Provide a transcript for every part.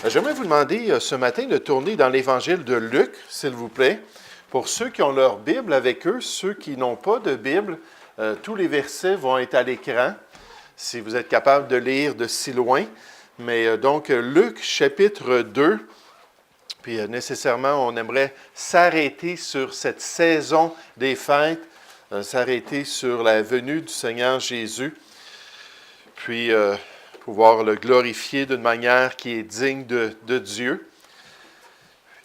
J'aimerais vous demander ce matin de tourner dans l'Évangile de Luc, s'il vous plaît. Pour ceux qui ont leur Bible avec eux, ceux qui n'ont pas de Bible, tous les versets vont être à l'écran, si vous êtes capable de lire de si loin. Mais donc, Luc, chapitre 2, puis nécessairement, on aimerait s'arrêter sur cette saison des fêtes, s'arrêter sur la venue du Seigneur Jésus, puis pouvoir le glorifier d'une manière qui est digne de Dieu.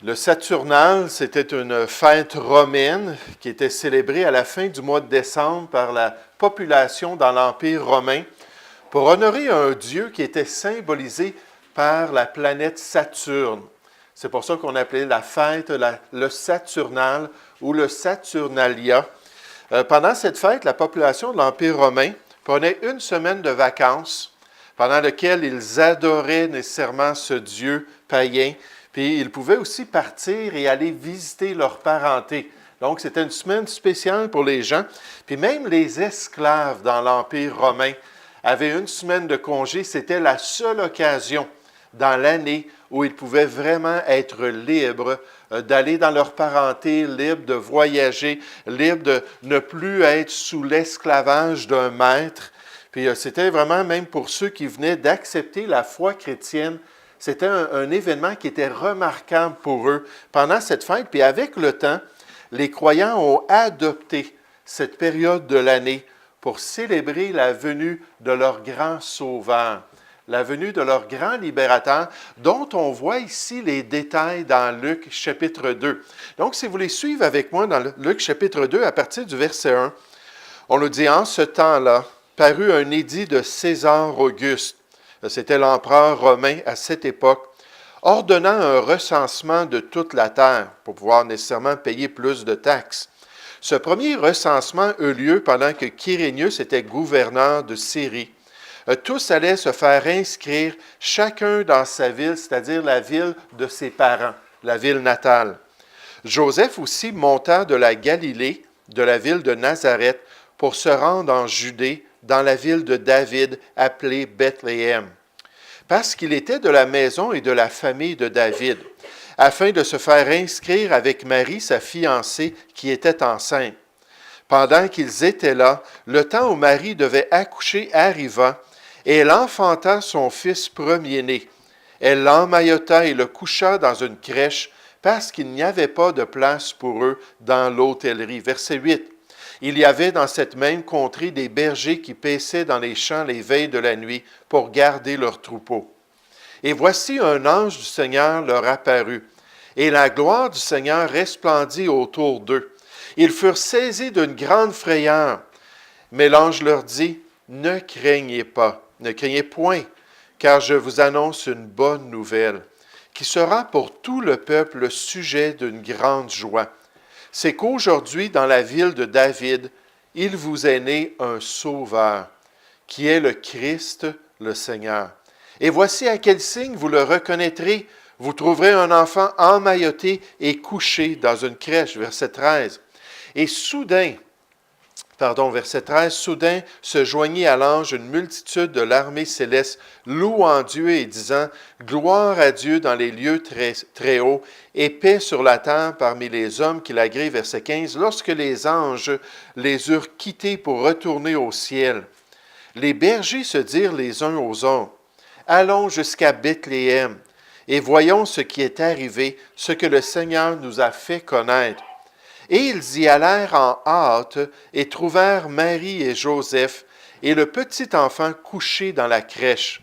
Le Saturnale, c'était une fête romaine qui était célébrée à la fin du mois de décembre par la population dans l'Empire romain pour honorer un dieu qui était symbolisé par la planète Saturne. C'est pour ça qu'on appelait la fête le Saturnale ou le Saturnalia. Pendant cette fête, la population de l'Empire romain prenait une semaine de vacances pendant laquelle ils adoraient nécessairement ce Dieu païen, puis ils pouvaient aussi partir et aller visiter leur parenté. Donc, c'était une semaine spéciale pour les gens. Puis même les esclaves dans l'Empire romain avaient une semaine de congé. C'était la seule occasion dans l'année où ils pouvaient vraiment être libres d'aller dans leur parenté, libres de voyager, libres de ne plus être sous l'esclavage d'un maître. Puis c'était vraiment, même pour ceux qui venaient d'accepter la foi chrétienne, c'était un événement qui était remarquable pour eux pendant cette fête. Puis avec le temps, les croyants ont adopté cette période de l'année pour célébrer la venue de leur grand sauveur, la venue de leur grand libérateur, dont on voit ici les détails dans Luc chapitre 2. Donc, si vous voulez suivre avec moi dans Luc chapitre 2, à partir du verset 1, on nous dit « En ce temps-là, parut un édit de César Auguste, c'était l'empereur romain à cette époque, ordonnant un recensement de toute la terre pour pouvoir nécessairement payer plus de taxes. Ce premier recensement eut lieu pendant que Quirinius était gouverneur de Syrie. Tous allaient se faire inscrire, chacun dans sa ville, c'est-à-dire la ville de ses parents, la ville natale. Joseph aussi monta de la Galilée, de la ville de Nazareth, pour se rendre en Judée, dans la ville de David, appelée Bethléem, parce qu'il était de la maison et de la famille de David, afin de se faire inscrire avec Marie, sa fiancée, qui était enceinte. Pendant qu'ils étaient là, le temps où Marie devait accoucher arriva, et elle enfanta son fils premier-né. Elle l'emmaillota et le coucha dans une crèche, parce qu'il n'y avait pas de place pour eux dans l'hôtellerie. Verset 8. Il y avait dans cette même contrée des bergers qui paissaient dans les champs les veilles de la nuit pour garder leurs troupeaux. Et voici un ange du Seigneur leur apparut, et la gloire du Seigneur resplendit autour d'eux. Ils furent saisis d'une grande frayeur. Mais l'ange leur dit, « Ne craignez pas, ne craignez point, car je vous annonce une bonne nouvelle, qui sera pour tout le peuple le sujet d'une grande joie. C'est qu'aujourd'hui, dans la ville de David, il vous est né un sauveur, qui est le Christ, le Seigneur. Et voici à quel signe vous le reconnaîtrez. Vous trouverez un enfant emmailloté et couché dans une crèche. » Verset 13. Et verset 13, soudain se joignit à l'ange une multitude de l'armée céleste, louant Dieu et disant, « Gloire à Dieu dans les lieux très, très hauts, et paix sur la terre parmi les hommes qui l'agréent. » Verset 15, lorsque les anges les eurent quittés pour retourner au ciel, les bergers se dirent les uns aux autres, « Allons jusqu'à Bethléem, et voyons ce qui est arrivé, ce que le Seigneur nous a fait connaître. » Et ils y allèrent en hâte et trouvèrent Marie et Joseph et le petit enfant couché dans la crèche.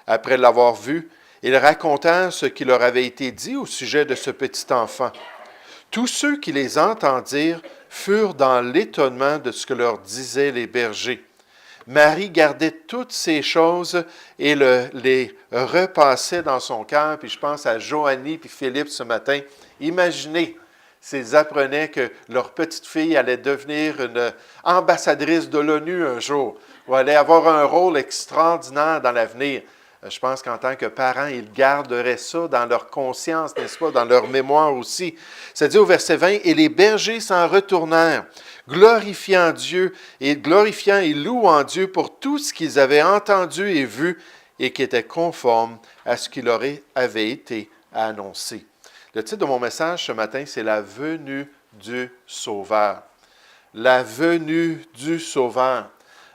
Après l'avoir vu, ils racontèrent ce qui leur avait été dit au sujet de ce petit enfant. Tous ceux qui les entendirent furent dans l'étonnement de ce que leur disaient les bergers. Marie gardait toutes ces choses et les repassait dans son cœur. Puis je pense à Joanie puis Philippe ce matin. Imaginez s'ils apprenaient que leur petite fille allait devenir une ambassadrice de l'ONU un jour, ou allait avoir un rôle extraordinaire dans l'avenir. Je pense qu'en tant que parents, ils garderaient ça dans leur conscience, n'est-ce pas, dans leur mémoire aussi. Ça dit au verset 20, « Et les bergers s'en retournèrent, glorifiant Dieu et louant Dieu pour tout ce qu'ils avaient entendu et vu, et qui était conforme à ce qui leur avait été annoncé. Le titre de mon message ce matin, c'est « La venue du Sauveur ». La venue du Sauveur.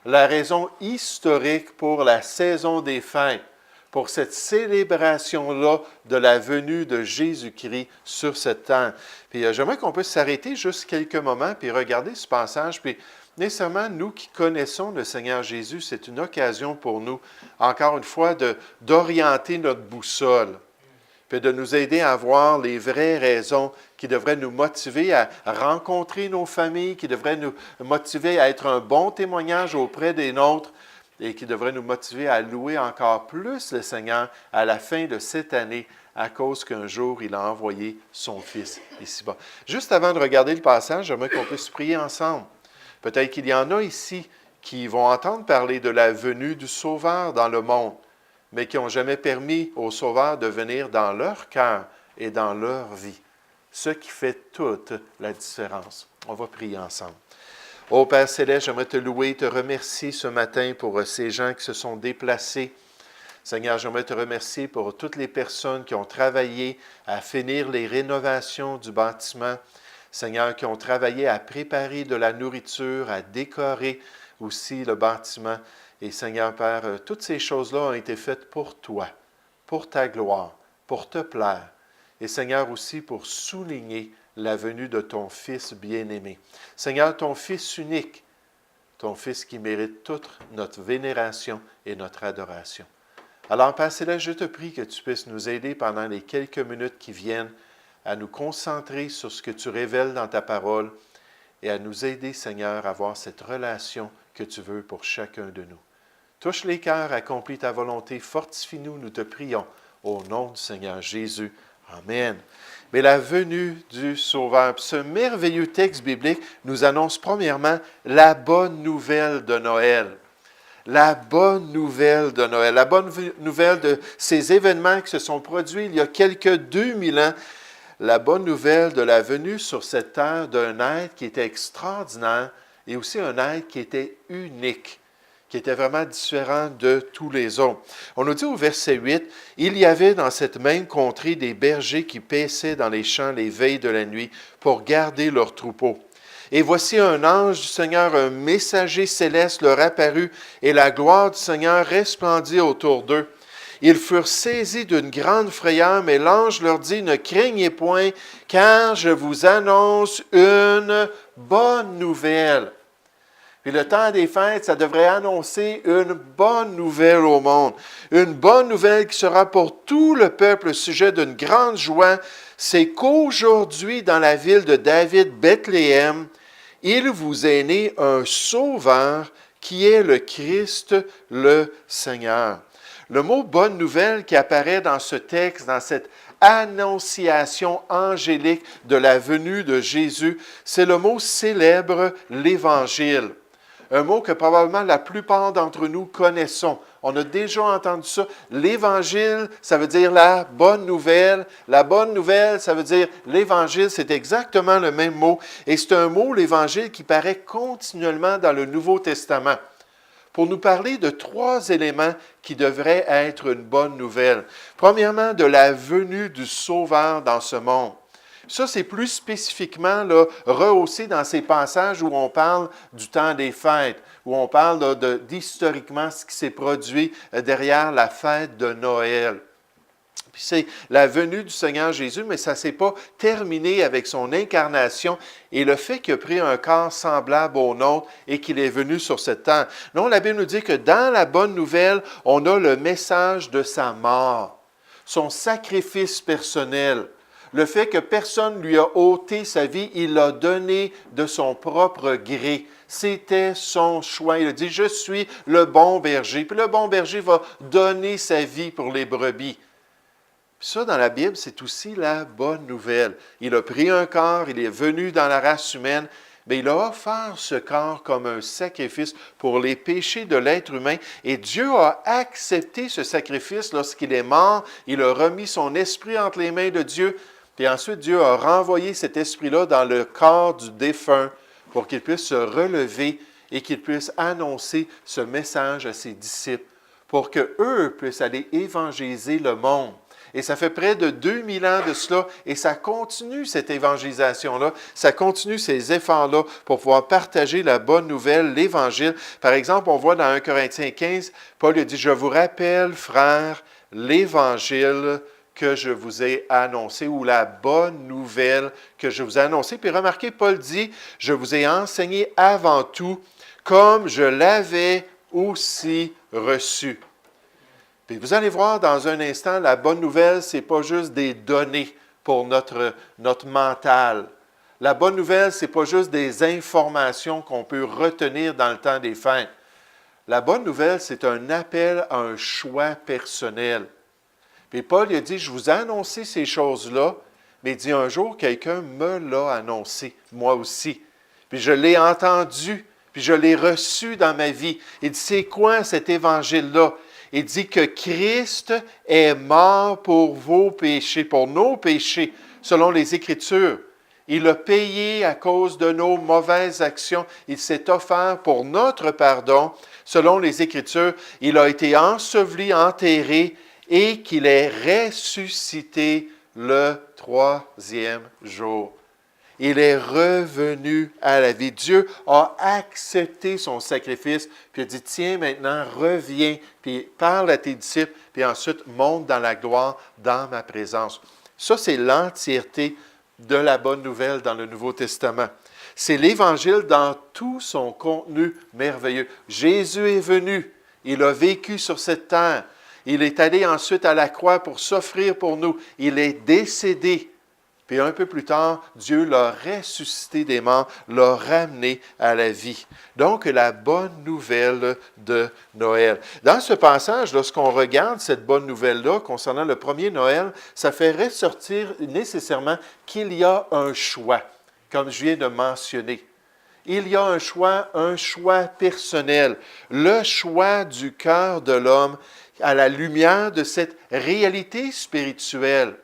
La raison historique pour la saison des fêtes, pour cette célébration-là de la venue de Jésus-Christ sur cette terre. Puis j'aimerais qu'on puisse s'arrêter juste quelques moments puis regarder ce passage. Puis nécessairement, nous qui connaissons le Seigneur Jésus, c'est une occasion pour nous, encore une fois, d'orienter notre boussole, puis de nous aider à voir les vraies raisons qui devraient nous motiver à rencontrer nos familles, qui devraient nous motiver à être un bon témoignage auprès des nôtres et qui devraient nous motiver à louer encore plus le Seigneur à la fin de cette année à cause qu'un jour, il a envoyé son Fils ici-bas. Juste avant de regarder le passage, j'aimerais qu'on puisse prier ensemble. Peut-être qu'il y en a ici qui vont entendre parler de la venue du Sauveur dans le monde, mais qui n'ont jamais permis au Sauveur de venir dans leur cœur et dans leur vie. Ce qui fait toute la différence. On va prier ensemble. Ô Père Céleste, j'aimerais te louer et te remercier ce matin pour ces gens qui se sont déplacés. Seigneur, j'aimerais te remercier pour toutes les personnes qui ont travaillé à finir les rénovations du bâtiment. Seigneur, qui ont travaillé à préparer de la nourriture, à décorer aussi le bâtiment. Et Seigneur Père, toutes ces choses-là ont été faites pour toi, pour ta gloire, pour te plaire. Et Seigneur aussi pour souligner la venue de ton Fils bien-aimé. Seigneur, ton Fils unique, ton Fils qui mérite toute notre vénération et notre adoration. Alors Père Céleste, je te prie que tu puisses nous aider pendant les quelques minutes qui viennent à nous concentrer sur ce que tu révèles dans ta parole et à nous aider, Seigneur, à avoir cette relation que tu veux pour chacun de nous. Touche les cœurs, accomplis ta volonté, fortifie-nous, nous te prions, au nom du Seigneur Jésus. Amen. Mais la venue du Sauveur, ce merveilleux texte biblique nous annonce premièrement la bonne nouvelle de Noël. La bonne nouvelle de Noël, la bonne nouvelle de ces événements qui se sont produits il y a quelques 2000 ans. La bonne nouvelle de la venue sur cette terre d'un être qui était extraordinaire et aussi un être qui était unique, qui était vraiment différent de tous les autres. On nous dit au verset 8, « Il y avait dans cette même contrée des bergers qui paissaient dans les champs les veilles de la nuit pour garder leurs troupeaux. Et voici un ange du Seigneur, un messager céleste leur apparut, et la gloire du Seigneur resplendit autour d'eux. Ils furent saisis d'une grande frayeur, mais l'ange leur dit, « Ne craignez point, car je vous annonce une bonne nouvelle. » Puis le temps des fêtes, ça devrait annoncer une bonne nouvelle au monde. Une bonne nouvelle qui sera pour tout le peuple sujet d'une grande joie, c'est qu'aujourd'hui, dans la ville de David, Bethléem, il vous est né un Sauveur qui est le Christ, le Seigneur. Le mot « bonne nouvelle » qui apparaît dans ce texte, dans cette annonciation angélique de la venue de Jésus, c'est le mot célèbre l'Évangile. Un mot que probablement la plupart d'entre nous connaissons. On a déjà entendu ça. L'Évangile, ça veut dire la bonne nouvelle. La bonne nouvelle, ça veut dire l'Évangile. C'est exactement le même mot. Et c'est un mot, l'Évangile, qui paraît continuellement dans le Nouveau Testament, pour nous parler de 3 éléments qui devraient être une bonne nouvelle. Premièrement, de la venue du Sauveur dans ce monde. Ça, c'est plus spécifiquement là, rehaussé dans ces passages où on parle du temps des fêtes, où on parle d'historiquement ce qui s'est produit derrière la fête de Noël. Puis c'est la venue du Seigneur Jésus, mais ça ne s'est pas terminé avec son incarnation et le fait qu'il a pris un corps semblable au nôtre et qu'il est venu sur cette terre. Non, la Bible nous dit que dans la bonne nouvelle, on a le message de sa mort, son sacrifice personnel. Le fait que personne lui a ôté sa vie, il l'a donné de son propre gré. C'était son choix. Il a dit, « Je suis le bon berger. » Puis le bon berger va donner sa vie pour les brebis. Puis ça, dans la Bible, c'est aussi la bonne nouvelle. Il a pris un corps, il est venu dans la race humaine, mais il a offert ce corps comme un sacrifice pour les péchés de l'être humain. Et Dieu a accepté ce sacrifice lorsqu'il est mort. Il a remis son esprit entre les mains de Dieu. Puis ensuite, Dieu a renvoyé cet esprit-là dans le corps du défunt pour qu'il puisse se relever et qu'il puisse annoncer ce message à ses disciples pour qu'eux puissent aller évangéliser le monde. Et ça fait près de 2000 ans de cela, et ça continue cette évangélisation-là, ça continue ces efforts-là pour pouvoir partager la bonne nouvelle, l'Évangile. Par exemple, on voit dans 1 Corinthiens 15, Paul dit « Je vous rappelle, frères, l'Évangile que je vous ai annoncé, ou la bonne nouvelle que je vous ai annoncée. » Puis remarquez, Paul dit « Je vous ai enseigné avant tout, comme je l'avais aussi reçu. » Puis vous allez voir dans un instant, la bonne nouvelle, ce n'est pas juste des données pour notre mental. La bonne nouvelle, ce n'est pas juste des informations qu'on peut retenir dans le temps des fêtes. La bonne nouvelle, c'est un appel à un choix personnel. Puis Paul il a dit, je vous ai annoncé ces choses-là, mais il dit, un jour, quelqu'un me l'a annoncé, moi aussi. Puis je l'ai entendu, puis je l'ai reçu dans ma vie. Il dit, c'est quoi cet évangile-là? Il dit que Christ est mort pour vos péchés, pour nos péchés, selon les Écritures. Il a payé à cause de nos mauvaises actions. Il s'est offert pour notre pardon, selon les Écritures. Il a été enseveli, enterré, et qu'il est ressuscité le troisième jour. Il est revenu à la vie. Dieu a accepté son sacrifice, puis il a dit, tiens, maintenant, reviens, puis parle à tes disciples, puis ensuite monte dans la gloire, dans ma présence. Ça, c'est l'entièreté de la bonne nouvelle dans le Nouveau Testament. C'est l'Évangile dans tout son contenu merveilleux. Jésus est venu, il a vécu sur cette terre. Il est allé ensuite à la croix pour s'offrir pour nous. Il est décédé. Puis un peu plus tard, Dieu l'a ressuscité des morts, l'a ramené à la vie. Donc, la bonne nouvelle de Noël. Dans ce passage, lorsqu'on regarde cette bonne nouvelle-là concernant le premier Noël, ça fait ressortir nécessairement qu'il y a un choix, comme je viens de mentionner. Il y a un choix personnel, le choix du cœur de l'homme à la lumière de cette réalité spirituelle.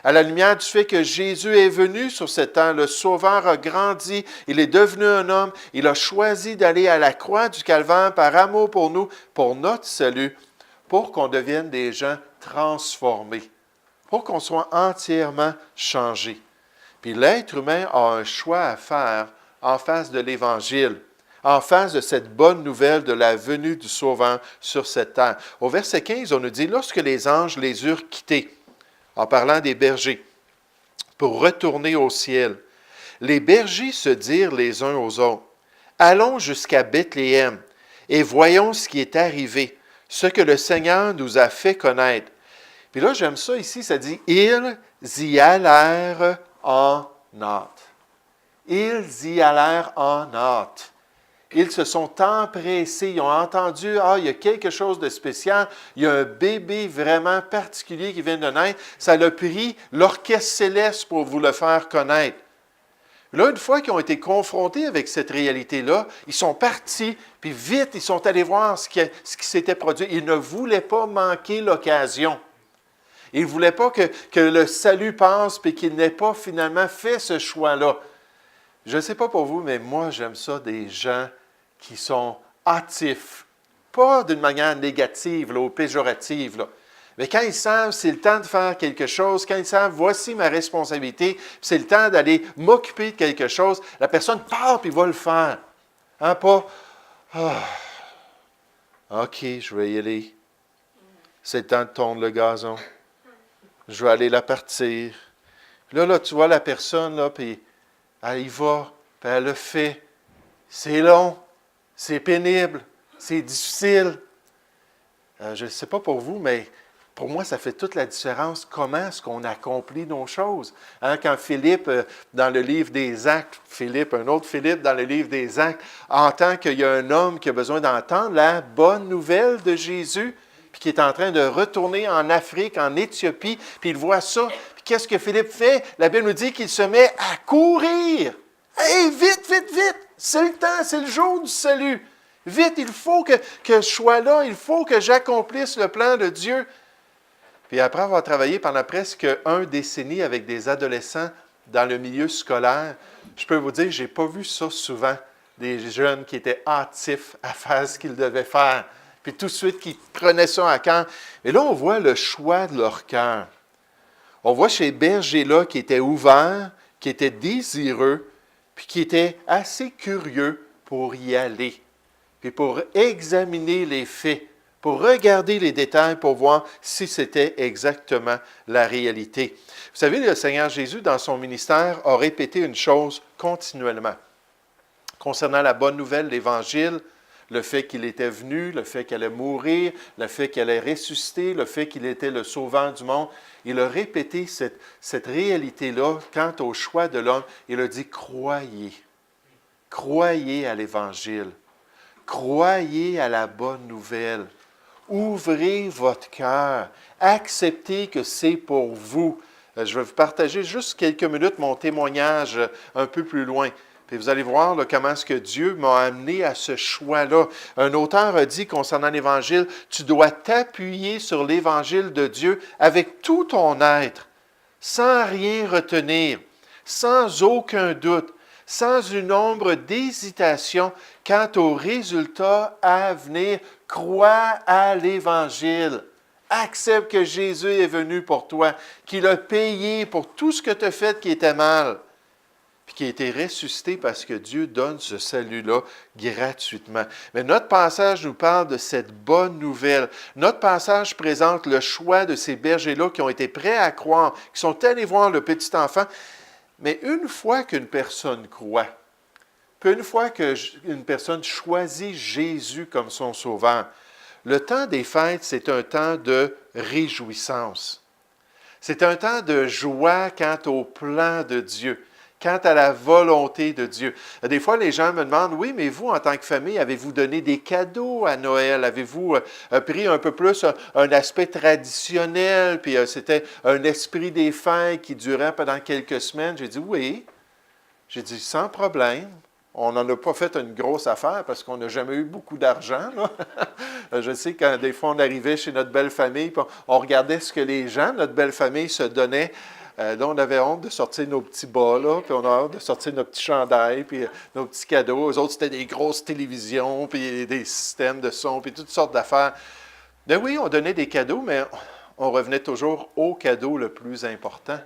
À la lumière du fait que Jésus est venu sur cette terre, le Sauveur a grandi, il est devenu un homme, il a choisi d'aller à la croix du Calvaire par amour pour nous, pour notre salut, pour qu'on devienne des gens transformés, pour qu'on soit entièrement changés. Puis l'être humain a un choix à faire en face de l'Évangile, en face de cette bonne nouvelle de la venue du Sauveur sur cette terre. Au verset 15, on nous dit, « Lorsque les anges les eurent quittés, en parlant des bergers, pour retourner au ciel, les bergers se dirent les uns aux autres, « Allons jusqu'à Bethléem et voyons ce qui est arrivé, ce que le Seigneur nous a fait connaître. » Puis là, j'aime ça ici, ça dit, « Ils y allèrent en hâte. » Ils y allèrent en hâte. Ils se sont empressés, ils ont entendu, il y a quelque chose de spécial, il y a un bébé vraiment particulier qui vient de naître. Ça a pris l'orchestre céleste pour vous le faire connaître. Là, une fois qu'ils ont été confrontés avec cette réalité-là, ils sont partis, puis vite, ils sont allés voir ce qui s'était produit. Ils ne voulaient pas manquer l'occasion. Ils ne voulaient pas que le salut passe, puis qu'ils n'aient pas finalement fait ce choix-là. Je ne sais pas pour vous, mais moi, j'aime ça des gens qui sont hâtifs, pas d'une manière négative ou péjorative, là. Mais quand ils savent c'est le temps de faire quelque chose, quand ils savent voici ma responsabilité, c'est le temps d'aller m'occuper de quelque chose, la personne part et va le faire. Hein, pas OK, je vais y aller. C'est le temps de tondre le gazon. Je vais aller la partir. Là, tu vois la personne, là, puis elle y va, puis elle le fait. C'est long. C'est pénible, c'est difficile. Je ne sais pas pour vous, mais pour moi, ça fait toute la différence. Comment est-ce qu'on accomplit nos choses? Hein, quand Philippe, dans le livre des Actes, un autre Philippe dans le livre des Actes, entend qu'il y a un homme qui a besoin d'entendre la bonne nouvelle de Jésus, puis qui est en train de retourner en Afrique, en Éthiopie, puis il voit ça. Puis qu'est-ce que Philippe fait? La Bible nous dit qu'il se met à courir. Hey, vite, vite, vite! C'est le temps, c'est le jour du salut. Vite, il faut que je sois là, il faut que j'accomplisse le plan de Dieu. Puis après avoir travaillé pendant presque 1 décennie avec des adolescents dans le milieu scolaire, je peux vous dire, je n'ai pas vu ça souvent, des jeunes qui étaient hâtifs à faire ce qu'ils devaient faire, Puis tout de suite, qu'ils prenaient ça à cœur. Et là, on voit le choix de leur cœur. On voit ces bergers-là qui étaient ouverts, qui étaient désireux, puis qui étaient assez curieux pour y aller, puis pour examiner les faits, pour regarder les détails, pour voir si c'était exactement la réalité. Vous savez, le Seigneur Jésus, dans son ministère, a répété une chose continuellement. Concernant la bonne nouvelle, l'Évangile, le fait qu'il était venu, le fait qu'il allait mourir, le fait qu'il allait ressusciter, le fait qu'il était le sauveur du monde. Il a répété cette réalité-là quant au choix de l'homme. Il a dit, croyez. Croyez à l'Évangile. Croyez à la bonne nouvelle. Ouvrez votre cœur. Acceptez que c'est pour vous. Je vais vous partager juste quelques minutes mon témoignage un peu plus loin. Puis vous allez voir là, comment est-ce que Dieu m'a amené à ce choix-là. Un auteur a dit concernant l'Évangile, tu dois t'appuyer sur l'Évangile de Dieu avec tout ton être, sans rien retenir, sans aucun doute, sans une ombre d'hésitation quant aux résultats à venir. Crois à l'Évangile. Accepte que Jésus est venu pour toi, qu'il a payé pour tout ce que tu as fait qui était mal, puis qui a été ressuscité parce que Dieu donne ce salut-là gratuitement. Mais notre passage nous parle de cette bonne nouvelle. Notre passage présente le choix de ces bergers-là qui ont été prêts à croire, qui sont allés voir le petit enfant. Mais une fois qu'une personne croit, puis une fois qu'une personne choisit Jésus comme son sauveur, le temps des fêtes, c'est un temps de réjouissance. C'est un temps de joie quant au plan de Dieu, quant à la volonté de Dieu. Des fois, les gens me demandent, oui, mais vous, en tant que famille, avez-vous donné des cadeaux à Noël? Avez-vous pris un peu plus un aspect traditionnel? Puis c'était un esprit des fêtes qui durait pendant quelques semaines. J'ai dit, oui. J'ai dit, sans problème. On n'en a pas fait une grosse affaire parce qu'on n'a jamais eu beaucoup d'argent. Je sais quand des fois on arrivait chez notre belle famille, puis on regardait ce que les gens de notre belle famille se donnaient. Là, on avait honte de sortir nos petits bas, là, puis on a honte de sortir nos petits chandails, puis nos petits cadeaux. Eux autres, c'était des grosses télévisions, puis des systèmes de son, puis toutes sortes d'affaires. Ben oui, on donnait des cadeaux, mais on revenait toujours au cadeau le plus important,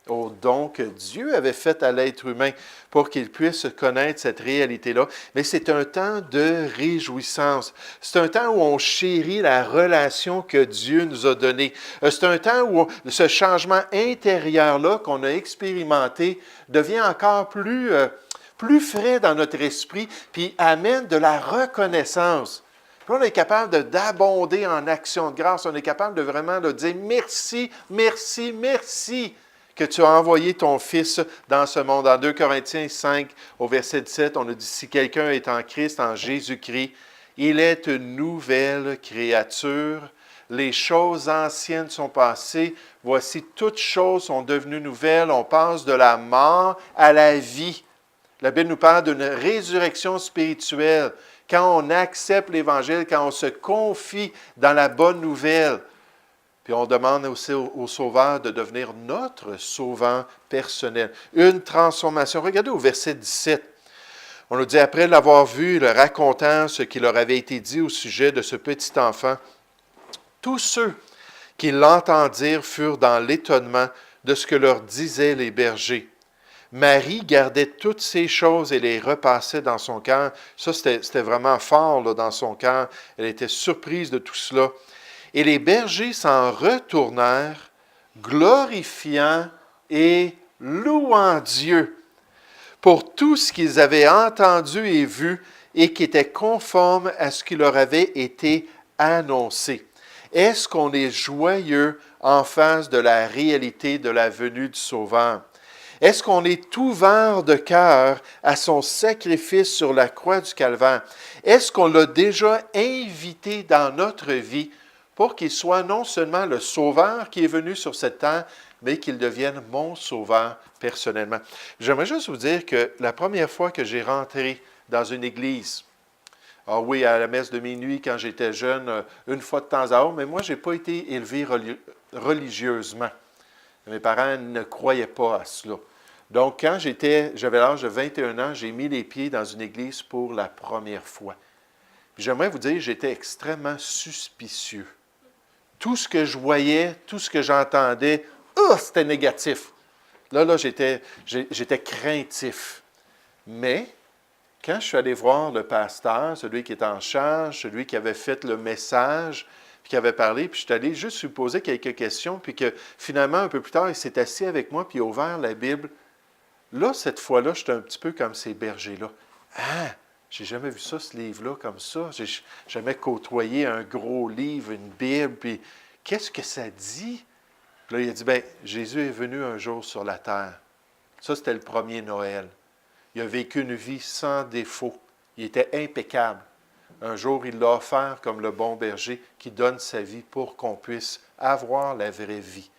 au don que Dieu avait fait à l'être humain pour qu'il puisse connaître cette réalité-là. Mais c'est un temps de réjouissance. C'est un temps où on chérit la relation que Dieu nous a donnée. C'est un temps où ce changement intérieur-là qu'on a expérimenté devient encore plus frais dans notre esprit, puis amène de la reconnaissance. Puis on est capable d'abonder en action de grâce. On est capable de vraiment dire merci, merci, merci que tu as envoyé ton Fils dans ce monde. En 2 Corinthiens 5, au verset 17, on a dit, si quelqu'un est en Christ, en Jésus-Christ, il est une nouvelle créature. Les choses anciennes sont passées. Voici, toutes choses sont devenues nouvelles. On passe de la mort à la vie. La Bible nous parle d'une résurrection spirituelle. Quand on accepte l'Évangile, quand on se confie dans la bonne nouvelle, puis on demande aussi au Sauveur de devenir notre Sauveur personnel. Une transformation. Regardez au verset 17. On nous dit, après l'avoir vu, le racontant ce qui leur avait été dit au sujet de ce petit enfant, tous ceux qui l'entendirent furent dans l'étonnement de ce que leur disaient les bergers. Marie gardait toutes ces choses et les repassait dans son cœur. Ça, c'était vraiment fort là, dans son cœur. Elle était surprise de tout cela. Et les bergers s'en retournèrent, glorifiant et louant Dieu pour tout ce qu'ils avaient entendu et vu et qui était conforme à ce qui leur avait été annoncé. Est-ce qu'on est joyeux en face de la réalité de la venue du Sauveur? Est-ce qu'on est ouvert de cœur à son sacrifice sur la croix du Calvaire? Est-ce qu'on l'a déjà invité dans notre vie pour qu'il soit non seulement le Sauveur qui est venu sur cette terre, mais qu'il devienne mon Sauveur personnellement? J'aimerais juste vous dire que la première fois que j'ai rentré dans une église, ah oui, à la messe de minuit quand j'étais jeune, une fois de temps à autre, mais moi, je n'ai pas été élevé religieusement. Mes parents ne croyaient pas à cela. Donc, quand j'avais l'âge de 21 ans, j'ai mis les pieds dans une église pour la première fois. Puis j'aimerais vous dire, j'étais extrêmement suspicieux. Tout ce que je voyais, tout ce que j'entendais, c'était négatif. Là, j'étais craintif. Mais, quand je suis allé voir le pasteur, celui qui est en charge, celui qui avait fait le message, puis qui avait parlé, puis je suis allé juste lui poser quelques questions, puis que finalement, un peu plus tard, il s'est assis avec moi, puis il a ouvert la Bible. Là, cette fois-là, j'étais un petit peu comme ces bergers-là. Ah! J'ai jamais vu ça, ce livre-là, comme ça. J'ai jamais côtoyé un gros livre, une Bible, puis qu'est-ce que ça dit? Puis là, il a dit, bien, Jésus est venu un jour sur la terre. Ça, c'était le premier Noël. Il a vécu une vie sans défaut. Il était impeccable. Un jour, il l'a offert comme le bon berger qui donne sa vie pour qu'on puisse avoir la vraie vie.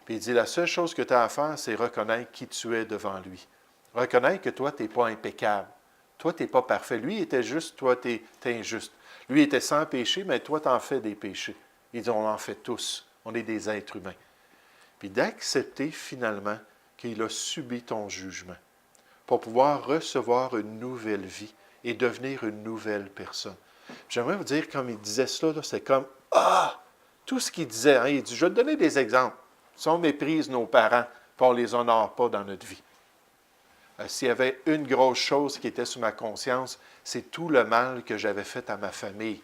Puis il dit, la seule chose que tu as à faire, c'est reconnaître qui tu es devant lui. Reconnaître que toi, tu n'es pas impeccable. Toi, tu n'es pas parfait. Lui, il était juste, toi, tu es injuste. Lui, il était sans péché, mais toi, tu en fais des péchés. Il dit, on en fait tous. On est des êtres humains. Puis d'accepter finalement qu'il a subi ton jugement pour pouvoir recevoir une nouvelle vie et devenir une nouvelle personne. J'aimerais vous dire, comme il disait cela, c'est comme, tout ce qu'il disait, hein, il dit, je vais te donner des exemples. Si on méprise nos parents, puis on ne les honore pas dans notre vie. S'il y avait une grosse chose qui était sur ma conscience, c'est tout le mal que j'avais fait à ma famille.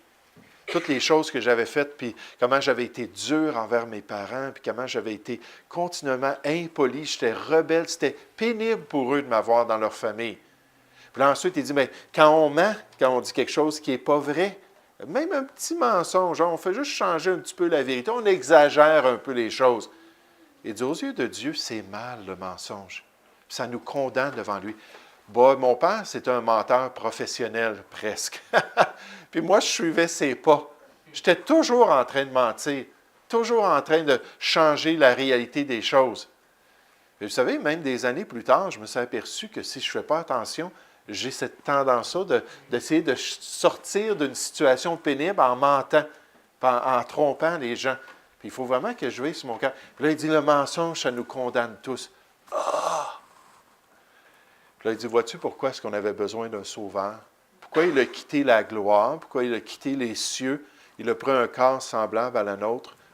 Toutes les choses que j'avais faites, puis comment j'avais été dur envers mes parents, puis comment j'avais été continuellement impoli, j'étais rebelle, c'était pénible pour eux de m'avoir dans leur famille. Puis là, ensuite, il dit, mais quand on ment, quand on dit quelque chose qui n'est pas vrai, même un petit mensonge, on fait juste changer un petit peu la vérité, on exagère un peu les choses. Il dit, aux yeux de Dieu, c'est mal le mensonge. Ça nous condamne devant lui. Bon, mon père, c'est un menteur professionnel, presque. Puis moi, je suivais ses pas. J'étais toujours en train de mentir, toujours en train de changer la réalité des choses. Et vous savez, même des années plus tard, je me suis aperçu que si je ne fais pas attention, j'ai cette tendance-là d'essayer de sortir d'une situation pénible en mentant, en trompant les gens. Puis il faut vraiment que je veille sur mon cœur. Puis là, il dit, le mensonge, ça nous condamne tous. Puis là, il dit, vois-tu pourquoi est-ce qu'on avait besoin d'un sauveur? Pourquoi il a quitté la gloire? Pourquoi il a quitté les cieux? Il a pris un corps semblable à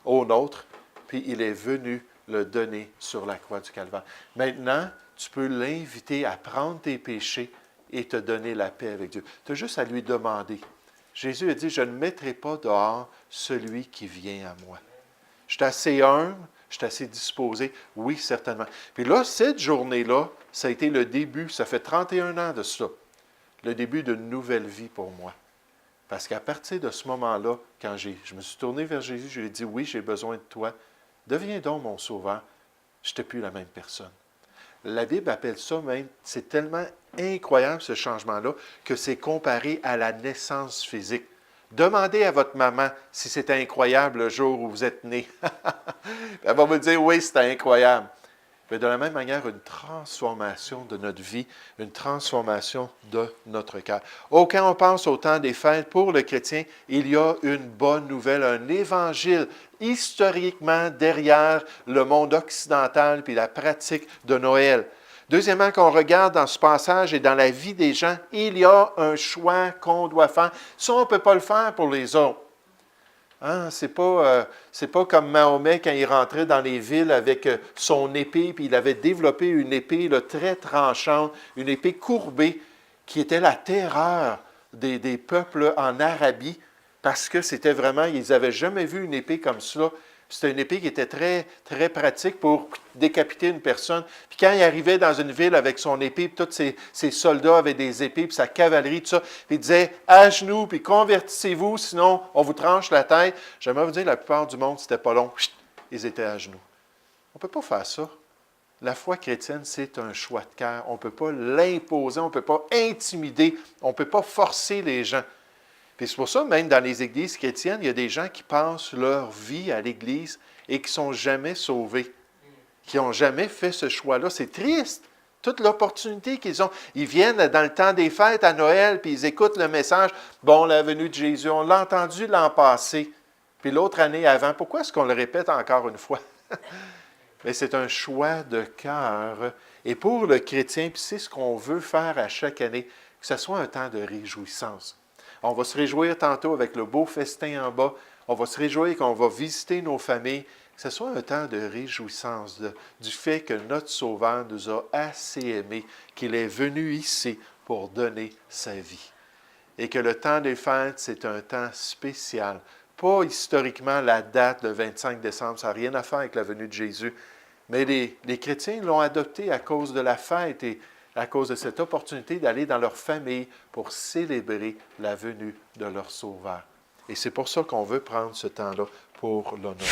au nôtre, puis il est venu le donner sur la croix du Calvaire. Maintenant, tu peux l'inviter à prendre tes péchés et te donner la paix avec Dieu. Tu as juste à lui demander. Jésus a dit, je ne mettrai pas dehors celui qui vient à moi. Je suis assez humble, je suis assez disposé. Oui, certainement. Puis là, cette journée-là, ça a été le début, ça fait 31 ans de ça, le début d'une nouvelle vie pour moi. Parce qu'à partir de ce moment-là, quand je me suis tourné vers Jésus, je lui ai dit, oui, j'ai besoin de toi. Deviens donc mon sauveur. Je n'étais plus la même personne. La Bible appelle ça même, c'est tellement incroyable ce changement-là, que c'est comparé à la naissance physique. Demandez à votre maman si c'était incroyable le jour où vous êtes né. Elle va vous dire, oui, c'était incroyable. Mais de la même manière, une transformation de notre vie, une transformation de notre cœur. Quand on pense au temps des fêtes, pour le chrétien, il y a une bonne nouvelle, un évangile historiquement derrière le monde occidental puis la pratique de Noël. Deuxièmement, quand on regarde dans ce passage et dans la vie des gens, il y a un choix qu'on doit faire. Ça, on ne peut pas le faire pour les autres. Hein? C'est pas comme Mahomet quand il rentrait dans les villes avec son épée, puis il avait développé une épée là, très tranchante, une épée courbée, qui était la terreur des peuples en Arabie, parce que c'était vraiment, ils n'avaient jamais vu une épée comme ça. C'était une épée qui était très, très pratique pour décapiter une personne. Puis quand il arrivait dans une ville avec son épée, puis tous ses soldats avaient des épées, puis sa cavalerie, tout ça, puis il disait « à genoux, puis convertissez-vous, sinon on vous tranche la tête ». J'aimerais vous dire, la plupart du monde, c'était pas long. Chut, ils étaient à genoux. On ne peut pas faire ça. La foi chrétienne, c'est un choix de cœur. On ne peut pas l'imposer, on ne peut pas intimider, on ne peut pas forcer les gens. Puis c'est pour ça, même dans les églises chrétiennes, il y a des gens qui passent leur vie à l'église et qui ne sont jamais sauvés, qui n'ont jamais fait ce choix-là. C'est triste. Toute l'opportunité qu'ils ont. Ils viennent dans le temps des fêtes à Noël, puis ils écoutent le message. Bon, la venue de Jésus, on l'a entendu l'an passé, puis l'autre année avant. Pourquoi est-ce qu'on le répète encore une fois? Mais c'est un choix de cœur. Et pour le chrétien, puis c'est ce qu'on veut faire à chaque année, que ce soit un temps de réjouissance. On va se réjouir tantôt avec le beau festin en bas. On va se réjouir qu'on va visiter nos familles. Que ce soit un temps de réjouissance du fait que notre Sauveur nous a assez aimés, qu'il est venu ici pour donner sa vie. Et que le temps des fêtes, c'est un temps spécial. Pas historiquement la date, le 25 décembre, ça n'a rien à faire avec la venue de Jésus. Mais les chrétiens l'ont adopté à cause de la fête et à cause de cette opportunité d'aller dans leur famille pour célébrer la venue de leur Sauveur. Et c'est pour ça qu'on veut prendre ce temps-là pour l'honorer.